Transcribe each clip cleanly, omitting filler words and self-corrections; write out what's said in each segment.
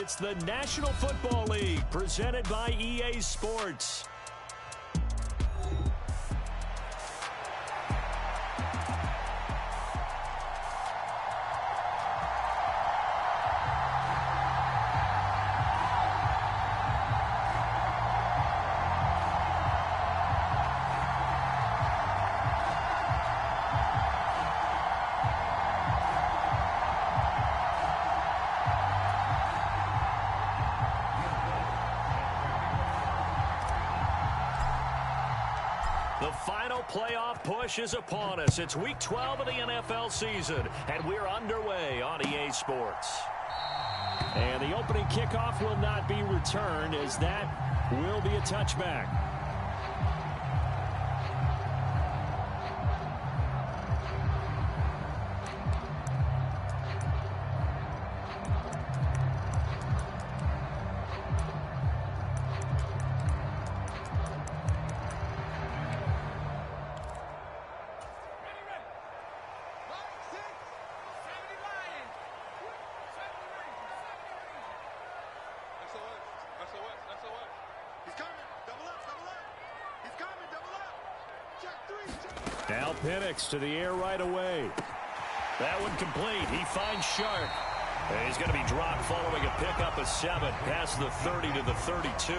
It's the National Football League presented by EA Sports. The final playoff push is upon us. It's Week 12 of the NFL season, and we're underway on EA Sports. And the opening kickoff will not be returned, as that will be a touchback. Now Penix to the air right away. That one complete. He finds Sharp. And he's going to be dropped following a pickup of 7 past the 30 to the 32.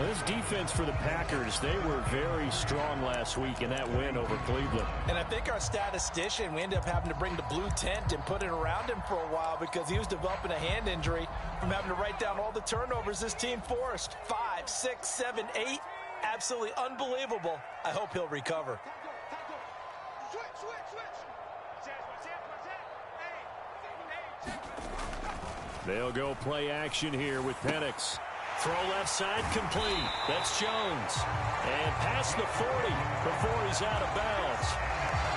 This defense for the Packers, they were very strong last week in that win over Cleveland. And I think our statistician, we ended up having to bring the blue tent and put it around him for a while because he was developing a hand injury from having to write down all the turnovers this team forced. 5, 6, 7, 8. Absolutely unbelievable. I hope he'll recover. They'll go play action here with Penix. Throw left side complete. That's Jones. And past the 40 before he's out of bounds.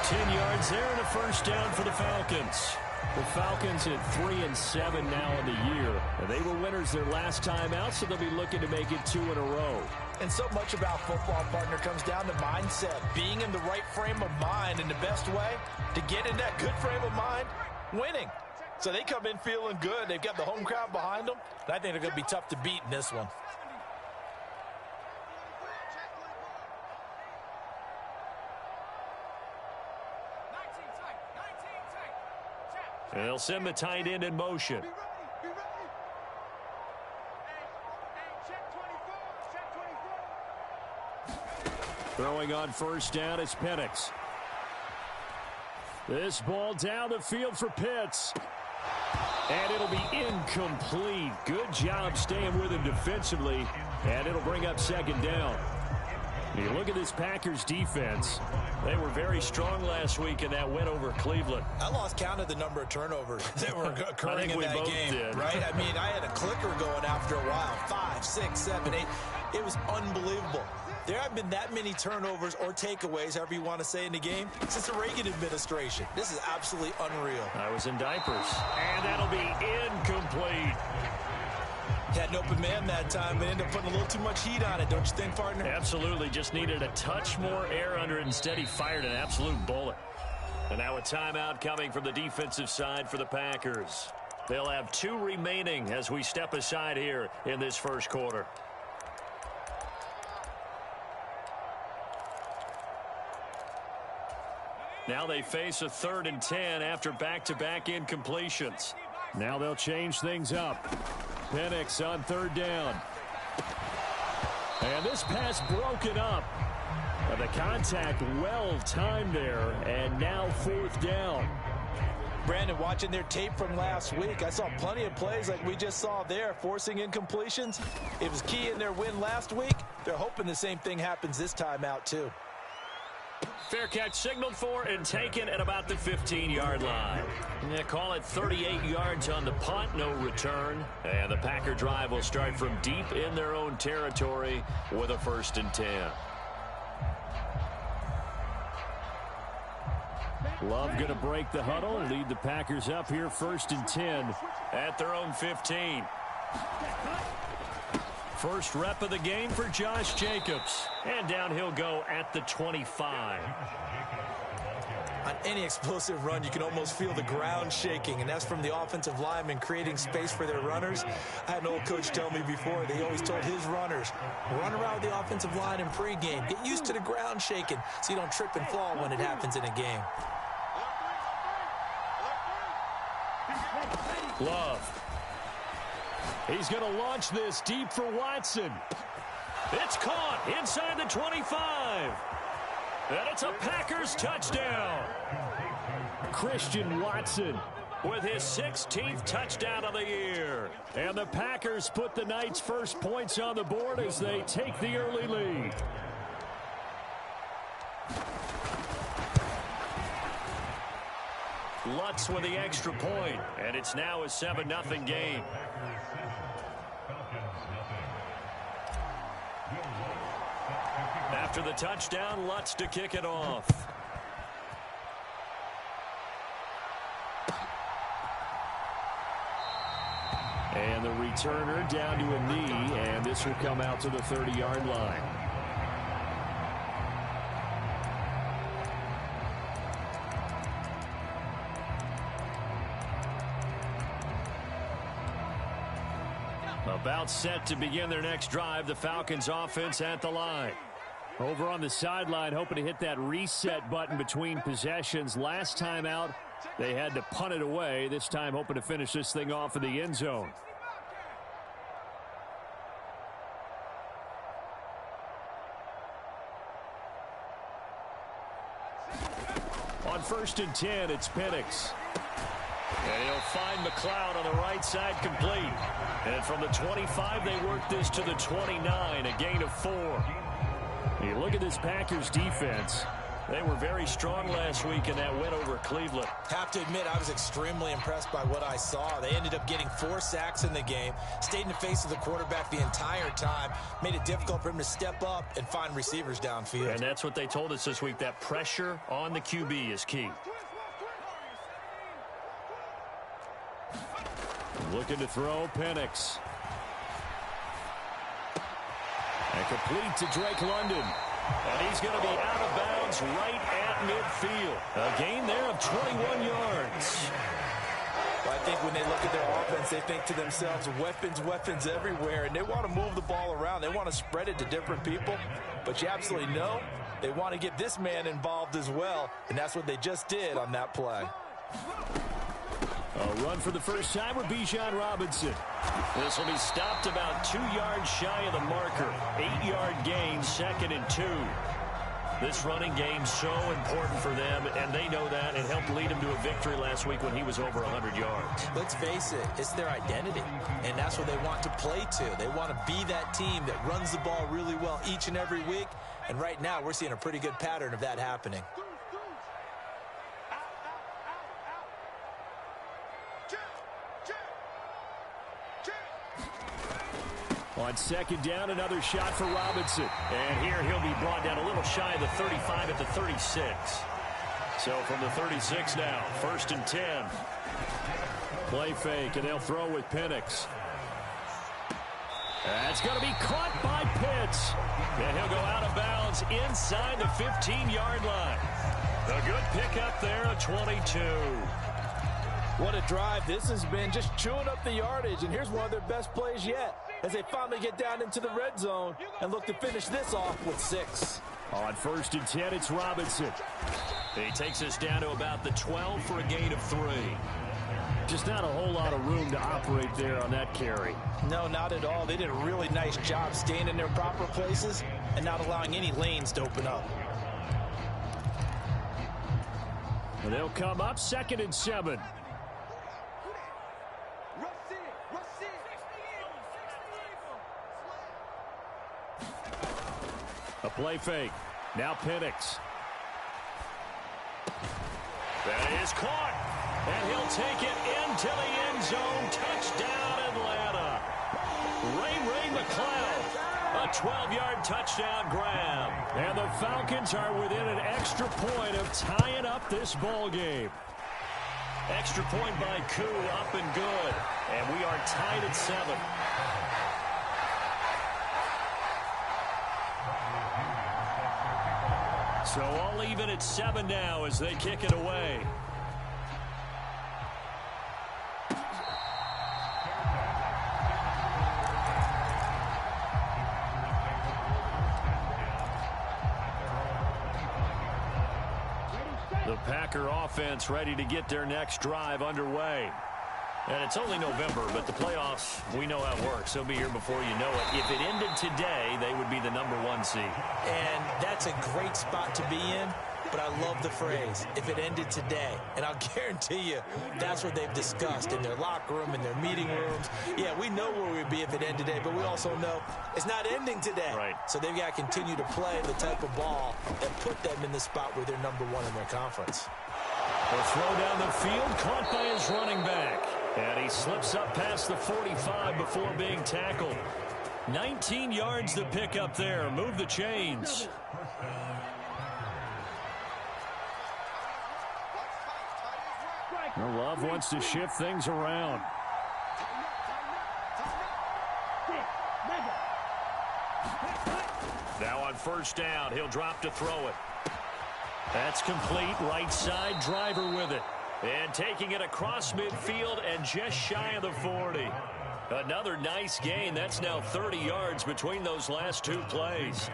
10 yards there and a first down for the Falcons. The Falcons at 3-7 now in the year. And they were winners their last time out, so they'll be looking to make it 2 in a row. And so much about football, partner, comes down to mindset. Being in the right frame of mind, and the best way to get in that good frame of mind, winning. So they come in feeling good. They've got the home crowd behind them. And I think they're going to be tough to beat in this one. They'll send the tight end in motion. Throwing on first down is Penix. This ball down the field for Pitts. And it'll be incomplete. Good job staying with him defensively. And it'll bring up second down. You look at this Packers defense. They were very strong last week in that win over Cleveland. I lost count of the number of turnovers that were occurring in that game. Right? I mean, I had a clicker going after a while. 5, 6, 7, 8. It was unbelievable. There haven't been that many turnovers or takeaways, however you want to say, in the game since the Reagan administration. This is absolutely unreal. I was in diapers. And that'll be incomplete. Had an open man that time, but ended up putting a little too much heat on it, don't you think, partner? Absolutely. Just needed a touch more air under it. Instead, he fired an absolute bullet. And now a timeout coming from the defensive side for the Packers. They'll have 2 remaining as we step aside here in this first quarter. Now they face a 3rd and 10 after back-to-back incompletions. Now they'll change things up. Penix on 3rd down. And this pass broken up. The contact well timed there, and now 4th down. Brandon, watching their tape from last week, I saw plenty of plays like we just saw there, forcing incompletions. It was key in their win last week. They're hoping the same thing happens this time out, too. Fair catch signaled for and taken at about the 15-yard line. Yeah, call it 38 yards on the punt, no return. And the Packer drive will start from deep in their own territory with a 1st and 10. Love going to break the huddle and lead the Packers up here 1st and 10 at their own 15. First rep of the game for Josh Jacobs. And down he'll go at the 25. On any explosive run, you can almost feel the ground shaking, and that's from the offensive linemen creating space for their runners. I had an old coach tell me before, they always told his runners, run around with the offensive line in pregame. Get used to the ground shaking so you don't trip and fall when it happens in a game. Love. He's going to launch this deep for Watson. It's caught inside the 25. And it's a Packers touchdown. Christian Watson with his 16th touchdown of the year. And the Packers put the night's first points on the board as they take the early lead. Lutz with the extra point, and it's now a 7-0 game. After the touchdown, Lutz to kick it off. And the returner down to a knee, and this will come out to the 30-yard line. About set to begin their next drive, the Falcons offense at the line. Over on the sideline, hoping to hit that reset button between possessions. Last time out, they had to punt it away. This time, hoping to finish this thing off in the end zone. On 1st and 10, it's Penix. And he'll find McLeod on the right side, complete. And from the 25, they work this to the 29, a gain of 4. You look at this Packers defense. They were very strong last week in that win over Cleveland. Have to admit, I was extremely impressed by what I saw. They ended up getting 4 sacks in the game, stayed in the face of the quarterback the entire time, made it difficult for him to step up and find receivers downfield. And that's what they told us this week, that pressure on the QB is key. Looking to throw, Penix. And complete to Drake London. And he's going to be out of bounds right at midfield. A gain there of 21 yards. Well, I think when they look at their offense, they think to themselves, weapons, weapons everywhere. And they want to move the ball around. They want to spread it to different people. But you absolutely know they want to get this man involved as well. And that's what they just did on that play. A run for the first time with Bijan Robinson. This will be stopped about 2 yards shy of the marker. 8-yard gain, 2nd and 2. This running game so important for them, and they know that. It helped lead them to a victory last week when he was over 100 yards. Let's face it, it's their identity, and that's what they want to play to. They want to be that team that runs the ball really well each and every week, and right now we're seeing a pretty good pattern of that happening. On 2nd down, another shot for Robinson. And here he'll be brought down a little shy of the 35 at the 36. So from the 36 now, 1st and 10. Play fake, and they'll throw with Penix. That's going to be caught by Pitts. And he'll go out of bounds inside the 15-yard line. A good pickup there, a 22. What a drive this has been, just chewing up the yardage. And here's one of their best plays yet, as they finally get down into the red zone and look to finish this off with 6. On 1st and 10, it's Robinson. He takes us down to about the 12 for a gain of 3. Just not a whole lot of room to operate there on that carry. No, not at all. They did a really nice job staying in their proper places and not allowing any lanes to open up. And they'll come up 2nd and 7. A play fake. Now Penix. That is caught. And he'll take it into the end zone. Touchdown, Atlanta. Ray McLeod. A 12-yard touchdown grab. And the Falcons are within an extra point of tying up this ball game. Extra point by Koo, up and good. And we are tied at 7. So all even at 7 now as they kick it away. The Packer offense ready to get their next drive underway. And it's only November, but the playoffs, we know how it works. They'll be here before you know it. If it ended today, they would be the #1 seed. And that's a great spot to be in, but I love the phrase, if it ended today. And I'll guarantee you that's what they've discussed in their locker room, in their meeting rooms. Yeah, we know where we'd be if it ended today, but we also know it's not ending today. Right. So they've got to continue to play the type of ball that put them in the spot where they're #1 in their conference. The throw down the field, caught by his running back. And he slips up past the 45 before being tackled. 19 yards to pick up there. Move the chains. Love wants to shift things around. Now on first down, he'll drop to throw it. That's complete. Right side, driver with it. And taking it across midfield and just shy of the 40. Another nice gain. That's now 30 yards between those last two plays.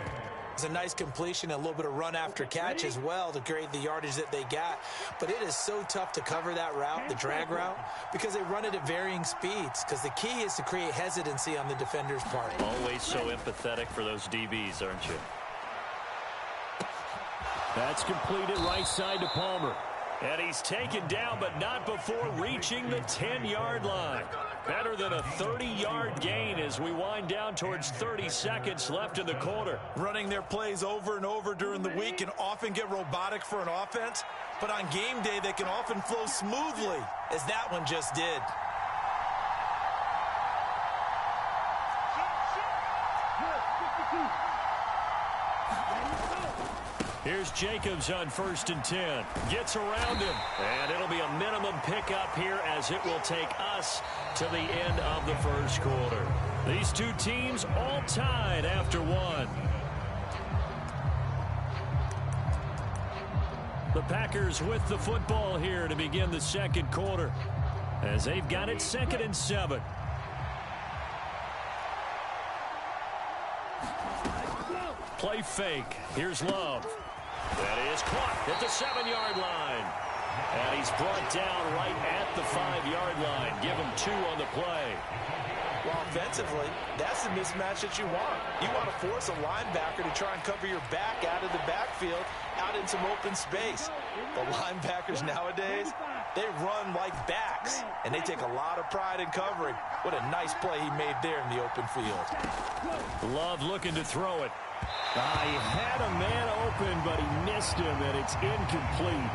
It's a nice completion, a little bit of run after catch as well to create the yardage that they got. But it is so tough to cover that route, the drag route, because they run it at varying speeds. Because the key is to create hesitancy on the defender's part. Always so empathetic for those DBs, aren't you? That's completed right side to Palmer. And he's taken down, but not before reaching the 10-yard line. Better than a 30-yard gain as we wind down towards 30 seconds left in the quarter. Running their plays over and over during the week can often get robotic for an offense, but on game day they can often flow smoothly, as that one just did. Here's Jacobs on 1st and 10. Gets around him. And it'll be a minimum pickup here as it will take us to the end of the first quarter. These two teams all tied after one. The Packers with the football here to begin the second quarter as they've got it 2nd and 7. Play fake. Here's Love. That is caught at the 7-yard line. And he's brought down right at the 5-yard line. Give him 2 on the play. Well, offensively, that's the mismatch that you want. You want to force a linebacker to try and cover your back out of the backfield, out in some open space. The linebackers nowadays, they run like backs, and they take a lot of pride in covering. What a nice play he made there in the open field. Love looking to throw it. He had a man open, but he missed him, and it's incomplete.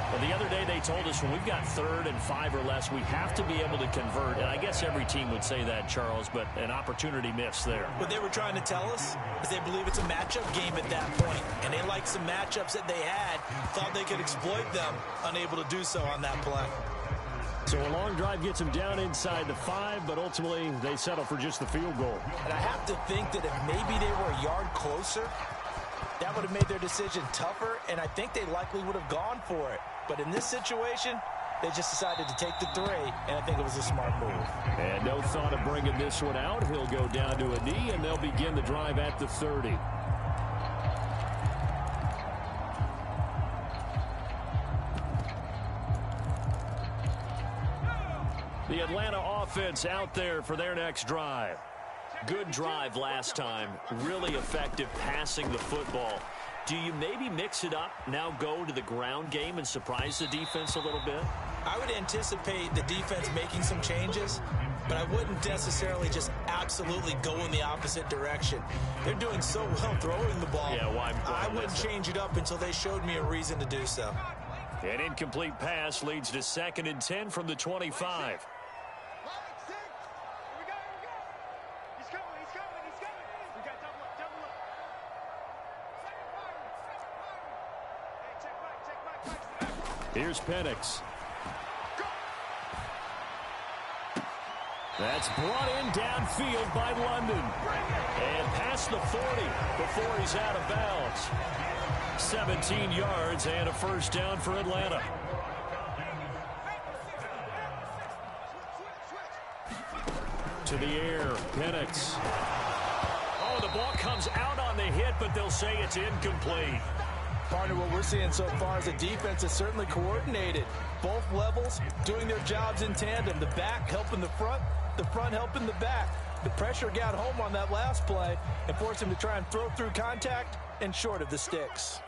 Well, the other day they told us when we've got 3rd and 5 or less, we have to be able to convert. And I guess every team would say that, Charles, but an opportunity missed there. What they were trying to tell us is they believe it's a matchup game at that point. And they liked some matchups that they had, thought they could exploit them, unable to do so on that play. So a long drive gets them down inside the 5, but ultimately they settle for just the field goal. And I have to think that if maybe they were a yard closer, that would have made their decision tougher, and I think they likely would have gone for it. But in this situation, they just decided to take the 3, and I think it was a smart move. And no thought of bringing this one out. He'll go down to a knee, and they'll begin the drive at the 30. The Atlanta offense out there for their next drive. Good drive last time. Really effective passing the football. Do you maybe mix it up, now go to the ground game and surprise the defense a little bit? I would anticipate the defense making some changes, but I wouldn't necessarily just absolutely go in the opposite direction. They're doing so well throwing the ball. Yeah, why I wouldn't change it up until they showed me a reason to do so. An incomplete pass leads to 2nd and 10 from the 25. Here's Penix. That's brought in downfield by London. And past the 40 before he's out of bounds. 17 yards and a first down for Atlanta. To the air, Penix. Oh, the ball comes out on the hit, but they'll say it's incomplete. Partner, what we're seeing so far is a defense is certainly coordinated. Both levels doing their jobs in tandem. The back helping the front helping the back. The pressure got home on that last play and forced him to try and throw through contact and short of the sticks.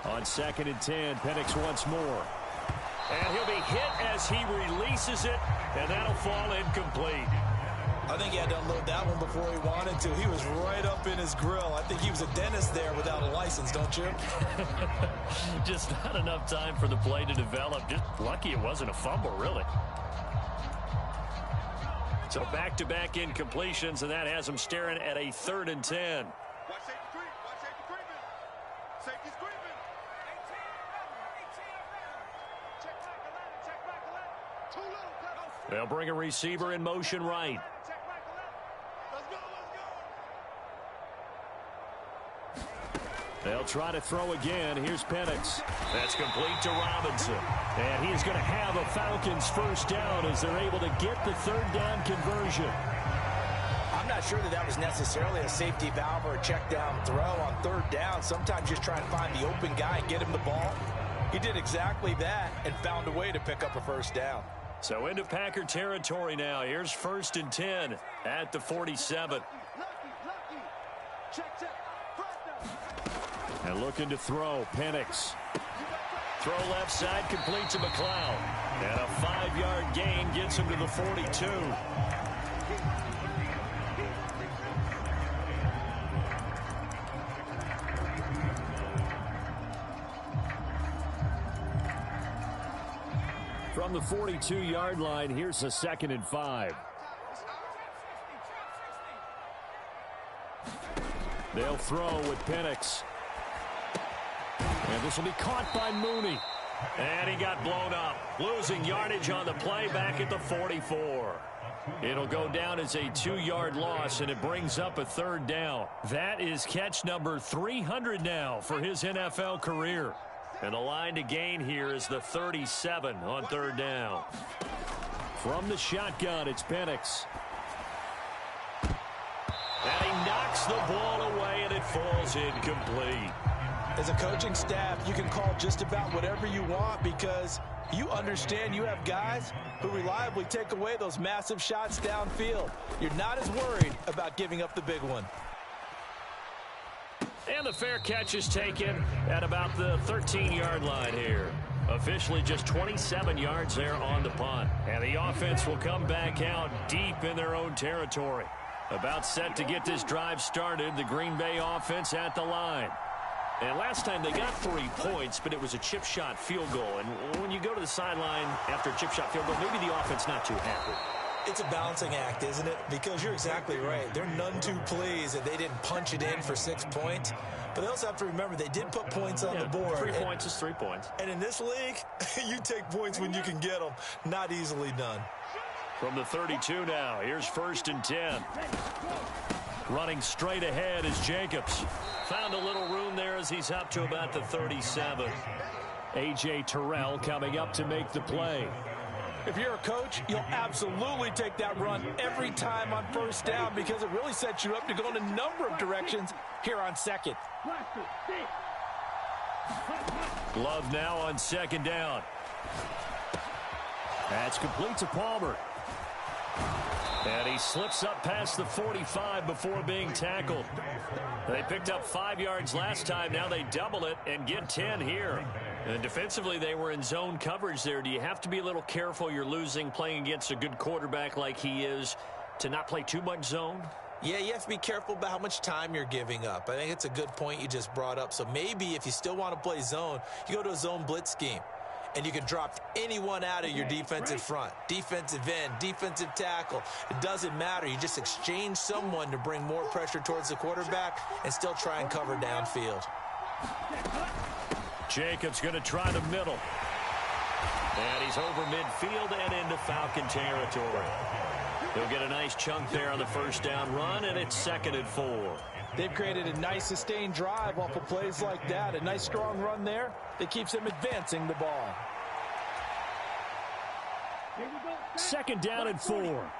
On 2nd and 10, Penix once more. And he'll be hit as he releases it, and that'll fall incomplete. I think he had to unload that one before he wanted to. He was right up in his grill. I think he was a dentist there without a license, don't you? Just not enough time for the play to develop. Just lucky it wasn't a fumble, really. So back-to-back incompletions, and that has him staring at a 3rd and 10. They'll bring a receiver in motion right. They'll try to throw again. Here's Penix. That's complete to Robinson. And he's going to have a Falcons first down as they're able to get the 3rd down conversion. I'm not sure that was necessarily a safety valve or a check down throw on 3rd down. Sometimes just try and find the open guy and get him the ball. He did exactly that and found a way to pick up a first down. So into Packer territory now. Here's 1st and 10 at the 47. And looking to throw, Penix. Throw left side, complete to McLeod. And a 5-yard gain gets him to the 42. From the 42-yard line, here's a 2nd and 5. They'll throw with Penix. And this will be caught by Mooney. And he got blown up. Losing yardage on the play back at the 44. It'll go down as a 2-yard loss, and it brings up a 3rd down. That is catch number 300 now for his NFL career. And the line to gain here is the 37 on 3rd down. From the shotgun, it's Penix. And he knocks the ball away, and it falls incomplete. As a coaching staff, you can call just about whatever you want because you understand you have guys who reliably take away those massive shots downfield. You're not as worried about giving up the big one. And the fair catch is taken at about the 13-yard line here. Officially just 27 yards there on the punt. And the offense will come back out deep in their own territory. About set to get this drive started, the Green Bay offense at the line. And last time they got 3 points, but it was a chip shot field goal. And when you go to the sideline after a chip shot field goal, maybe the offense not too happy. It's a balancing act, isn't it? Because you're exactly right. They're none too pleased that they didn't punch it in for 6 points. But they also have to remember they did put points on the board. 3 points is 3 points. And in this league, you take points when you can get them. Not easily done. From the 32 now, here's 1st and 10. Running straight ahead is Jacobs. Found a little room there as he's up to about the 37. A.J. Terrell coming up to make the play. If you're a coach, you'll absolutely take that run every time on 1st down because it really sets you up to go in a number of directions here on 2nd. Love now on 2nd down. That's complete to Palmer. And he slips up past the 45 before being tackled. They picked up 5 yards last time. Now they double it and get 10 here. And defensively, they were in zone coverage there. Do you have to be a little careful? You're losing playing against a good quarterback like he is to not play too much zone? Yeah, you have to be careful about how much time you're giving up. I think it's a good point you just brought up. So maybe if you still want to play zone, you go to a zone blitz scheme. and you can drop anyone out of your defensive front. Defensive end, defensive tackle. It doesn't matter. You just exchange someone to bring more pressure towards the quarterback and still try and cover downfield. Jacobs going to try the middle. And he's over midfield and into Falcon territory. He'll get a nice chunk there on the first down run, and it's 2nd and 4. They've created a nice sustained drive off of plays like that. A nice strong run there that keeps them advancing the ball. 2nd down and 4.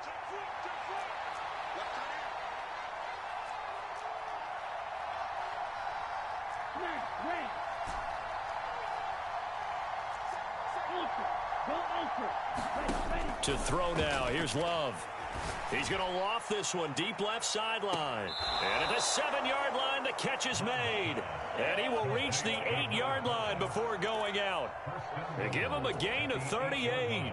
To throw now. Here's Love. He's going to loft this one deep left sideline. And at the 7-yard line, the catch is made. And he will reach the 8-yard line before going out. They give him a gain of 38.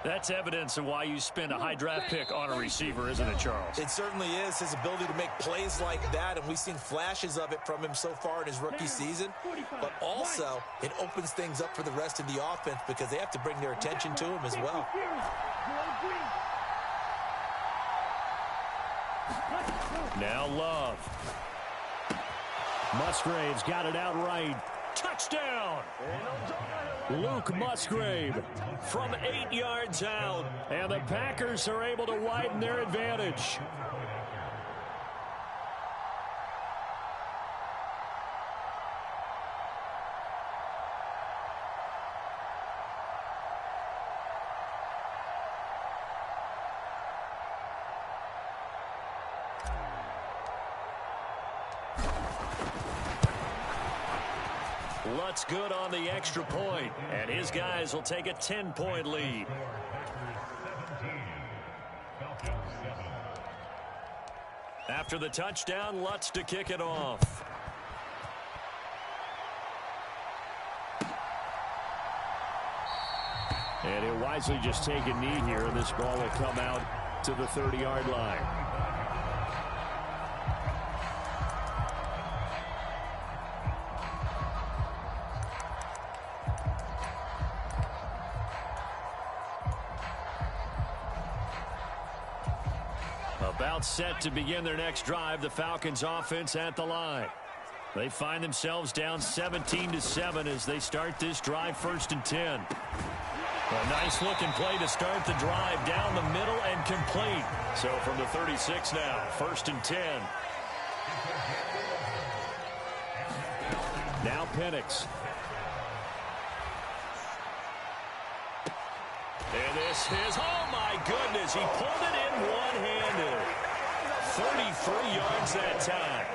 That's evidence of why you spend a high draft pick on a receiver, isn't it, Charles? It certainly is. His ability to make plays like that, and we've seen flashes of it from him so far in his rookie season. But also, it opens things up for the rest of the offense because they have to bring their attention to him as well. Now Love. Musgrave's got it outright. Touchdown! Luke Musgrave from 8 yards out. And the Packers are able to widen their advantage. Lutz good on the extra point, and his guys will take a 10-point lead. After the touchdown, Lutz to kick it off. And he'll wisely just take a knee here, and this ball will come out to the 30-yard line. About set to begin their next drive, the Falcons offense at the line. They find themselves down 17-7 as they start this drive 1st and 10. A nice looking play to start the drive down the middle and complete. So from the 36 now, 1st and 10. Now Penix. And this is, oh my goodness, he pulled it in one-handed. 33 yards that time.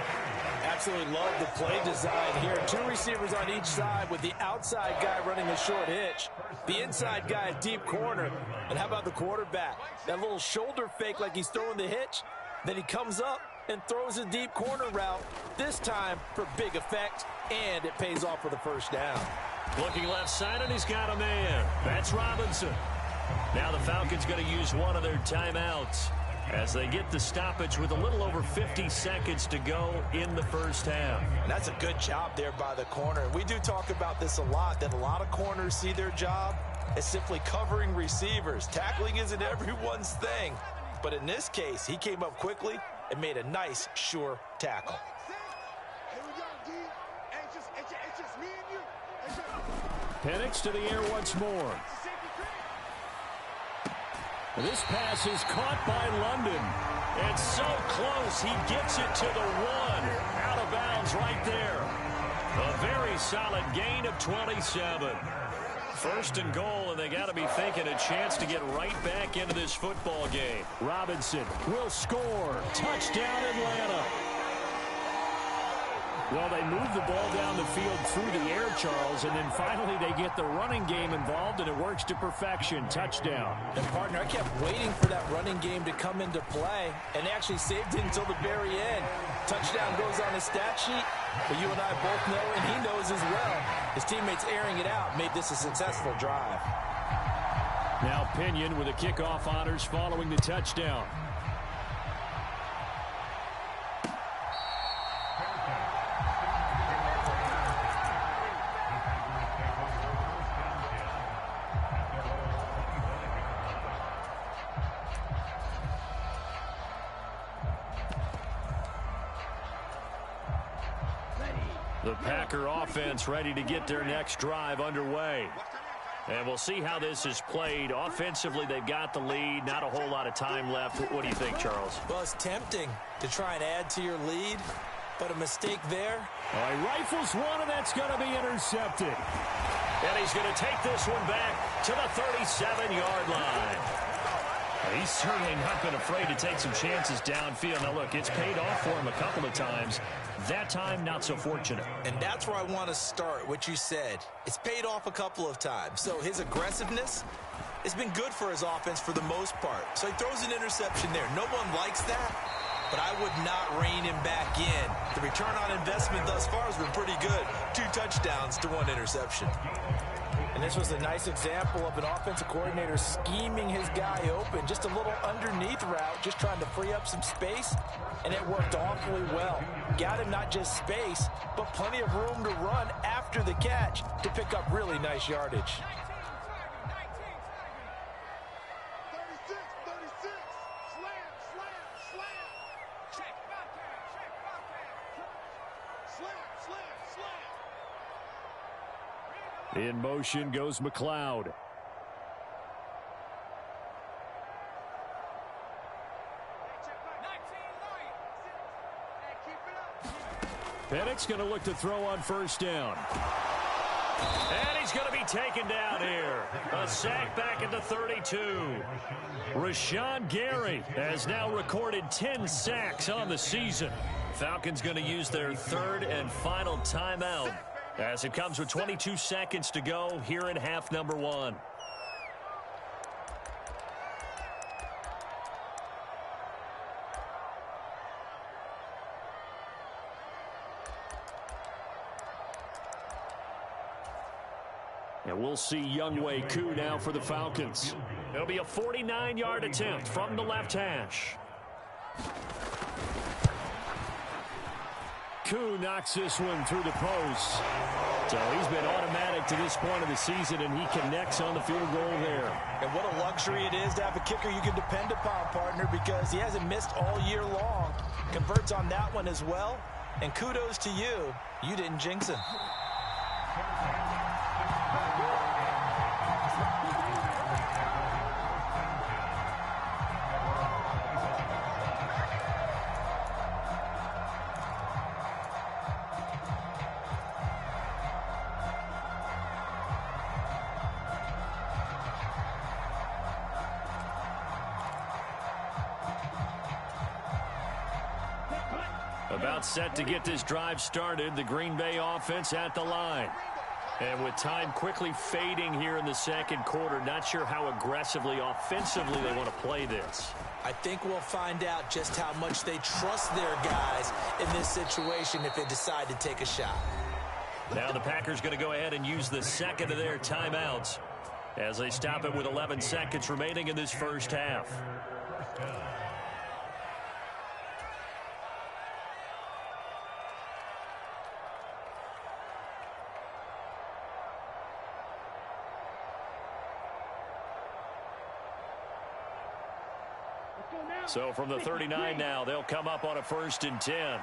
Absolutely love the play design here. 2 receivers on each side with the outside guy running a short hitch. The inside guy a deep corner. And how about the quarterback? That little shoulder fake like he's throwing the hitch. Then he comes up and throws a deep corner route. This time for big effect. And it pays off for the first down. Looking left side, and he's got a man. That's Robinson. Now the Falcons going to use one of their timeouts as they get the stoppage with a little over 50 seconds to go in the first half. And that's a good job there by the corner. We do talk about this a lot, that a lot of corners see their job as simply covering receivers. Tackling isn't everyone's thing. But in this case, he came up quickly and made a nice, sure tackle. Penix to the air once more. This pass is caught by London. And so close, he gets it to the 1. Out of bounds right there. A very solid gain of 27. 1st and goal, and they got to be thinking a chance to get right back into this football game. Robinson will score. Touchdown, Atlanta. Well, they move the ball down the field through the air, Charles, and then finally they get the running game involved, and it works to perfection. Touchdown. And, partner, I kept waiting for that running game to come into play, and they actually saved it until the very end. Touchdown goes on his stat sheet, but you and I both know, and he knows as well, his teammates airing it out made this a successful drive. Now Pinion with the kickoff honors following the touchdown. The Packer offense ready to get their next drive underway. And we'll see how this is played. Offensively, they've got the lead. Not a whole lot of time left. What do you think, Charles? Well, it's tempting to try and add to your lead, but a mistake there. He rifles one, and that's going to be intercepted. And he's going to take this one back to the 37-yard line. He's certainly not been afraid to take some chances downfield. Now, look, it's paid off for him a couple of times. That time, not so fortunate. And that's where I want to start, what you said. It's paid off a couple of times. So his aggressiveness has been good for his offense for the most part. So he throws an interception there. No one likes that, but I would not rein him back in. The return on investment thus far has been pretty good. 2 touchdowns to 1 interception. And this was a nice example of an offensive coordinator scheming his guy open. Just a little underneath route, just trying to free up some space, and it worked awfully well. Got him not just space, but plenty of room to run after the catch to pick up really nice yardage. In motion goes McLeod. Penix going to look to throw on first down. And he's going to be taken down here. A sack back at the 32. Rashawn Gary has now recorded 10 sacks on the season. Falcons going to use their 3rd and final timeout, as it comes with 22 seconds to go here in half number 1. And we'll see Younghoe Koo now for the Falcons. It'll be a 49-yard attempt from the left hash. Koo knocks this one through the post. So he's been automatic to this point of the season, and he connects on the field goal there. And what a luxury it is to have a kicker you can depend upon, partner, because he hasn't missed all year long. Converts on that one as well. And kudos to you. You didn't jinx him. About set to get this drive started, the Green Bay offense at the line. And with time quickly fading here in the second quarter, not sure how aggressively, offensively they want to play this. I think we'll find out just how much they trust their guys in this situation if they decide to take a shot. Now the Packers going to go ahead and use the second of their timeouts as they stop it with 11 seconds remaining in this first half. So from the 39 now, they'll come up on a 1st and 10.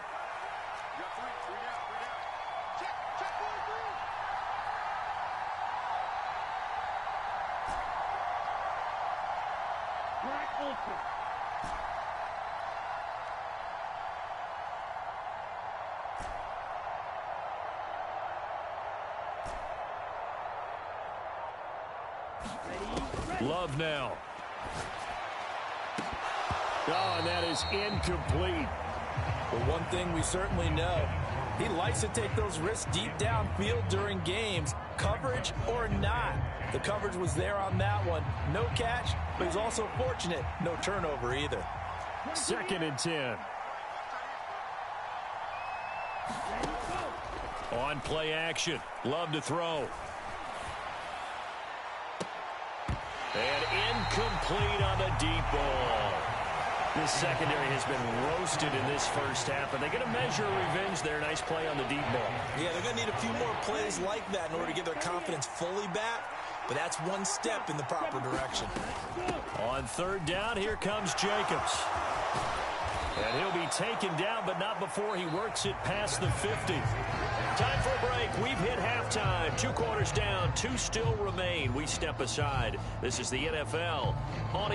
Love now. Oh, and that is incomplete. But one thing we certainly know, he likes to take those risks deep downfield during games, coverage or not. The coverage was there on that one. No catch, but he's also fortunate. No turnover either. 2nd and 10. On play action. Love to throw. And incomplete on the deep ball. This secondary has been roasted in this first half, and they're going to measure revenge there. Nice play on the deep ball. Yeah, they're going to need a few more plays like that in order to get their confidence fully back, but that's one step in the proper direction. On 3rd down, here comes Jacobs. And he'll be taken down, but not before he works it past the 50. Time for a break. We've hit halftime. 2 quarters down. 2 still remain. We step aside. This is the NFL on